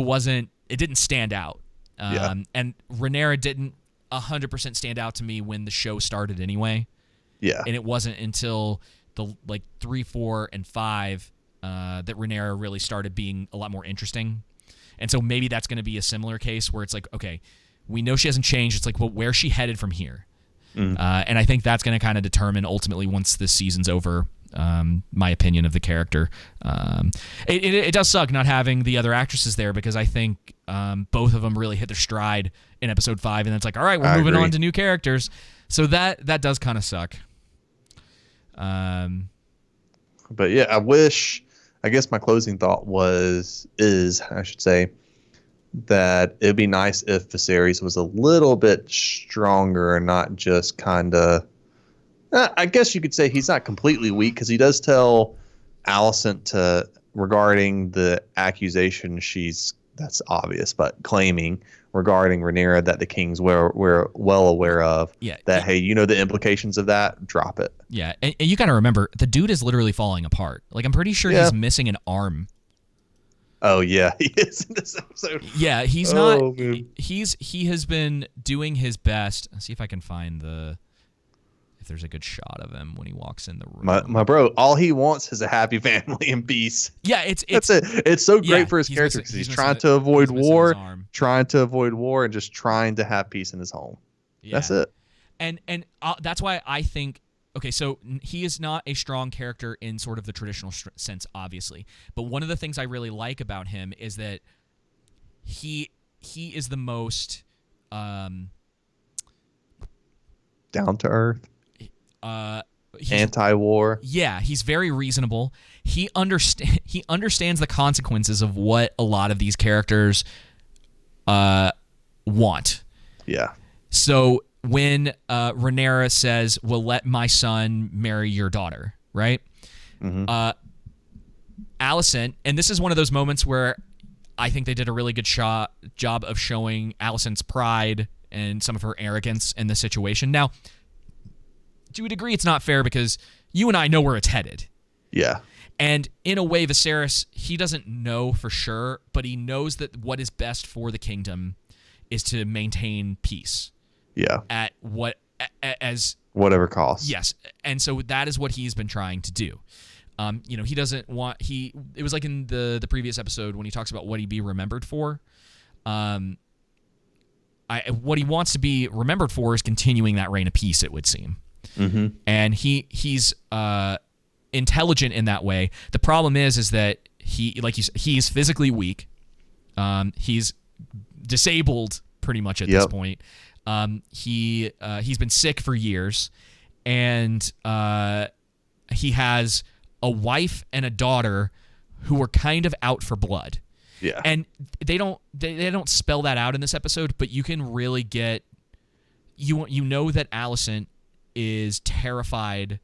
didn't stand out. And Rhaenyra didn't 100% stand out to me when the show started anyway. Yeah. And it wasn't until the 3, 4, and 5 that Rhaenyra really started being a lot more interesting. And so maybe that's going to be a similar case where it's like, okay, we know she hasn't changed. It's like, well, where's she headed from here? And I think that's going to kind of determine ultimately once this season's over, my opinion of the character. It does suck not having the other actresses there because I think both of them really hit their stride in episode 5, and it's like, all right, we're moving on to new characters. So that does kind of suck. But yeah, I guess my closing thought is I should say that it'd be nice if Viserys was a little bit stronger and not just kind of. I guess you could say he's not completely weak because he does tell Alicent regarding the accusation that's obvious, but claiming regarding Rhaenyra that the kings were well aware of. Yeah. That, hey, you know the implications of that? Drop it. Yeah, and you got to remember, the dude is literally falling apart. Like, I'm pretty sure he's missing an arm. Oh, yeah, he is in this episode. Yeah, he's not. Man. He has been doing his best. Let's see if I can find if there's a good shot of him when he walks in the room. My bro, all he wants is a happy family and peace. Yeah, that's it. It's so great for his character because he's trying to avoid war, and just trying to have peace in his home. Yeah. That's it. And that's why I think. Okay, so he is not a strong character in sort of the traditional sense, obviously. But one of the things I really like about him is that he is the most down to earth. Anti-war. Yeah, he's very reasonable. He understands the consequences of what a lot of these characters want. Yeah. So when Rhaenyra says, "Well, let my son marry your daughter," right? Mm-hmm. Alicent, and this is one of those moments where I think they did a really good job of showing Alicent's pride and some of her arrogance in the situation. Now, to a degree, it's not fair because you and I know where it's headed. Yeah. And in a way, Viserys, he doesn't know for sure, but he knows that what is best for the kingdom is to maintain peace. Yeah. At whatever cost. Yes. And so that is what he's been trying to do. He doesn't want it was like in the previous episode when he talks about what he'd be remembered for. What he wants to be remembered for is continuing that reign of peace, it would seem. Mm-hmm. And he's intelligent in that way. The problem is that he's physically weak. He's disabled pretty much at this point. He's been sick for years, and he has a wife and a daughter who are kind of out for blood. Yeah. And they don't spell that out in this episode, but you can really get you know that Alicent is terrified,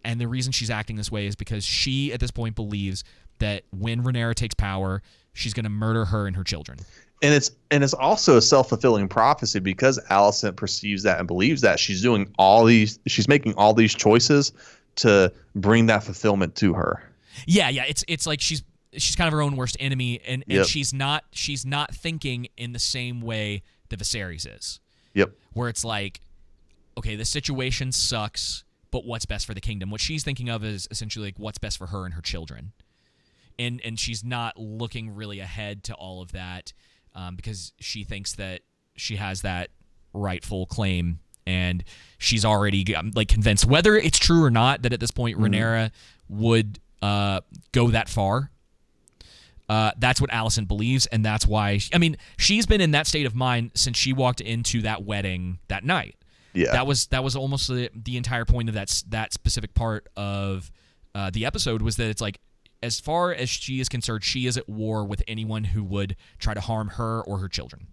and the reason she's acting this way is because she at this point believes that when Rhaenyra takes power, she's going to murder her and her children. And it's also a self-fulfilling prophecy because Alicent perceives that and believes that she's making all these choices to bring that fulfillment to her. Yeah, it's like she's kind of her own worst enemy, and she's not thinking in the same way that Viserys is. Yep. Where it's like, okay, the situation sucks, but what's best for the kingdom? What she's thinking of is essentially like what's best for her and her children. And she's not looking really ahead to all of that. Because she thinks that she has that rightful claim, and she's already convinced, whether it's true or not, that at this point Rhaenyra would go that far. That's what Alicent believes, and that's why. She's been in that state of mind since she walked into that wedding that night. Yeah, that was almost the entire point of that specific part of the episode was that it's like, as far as she is concerned, she is at war with anyone who would try to harm her or her children.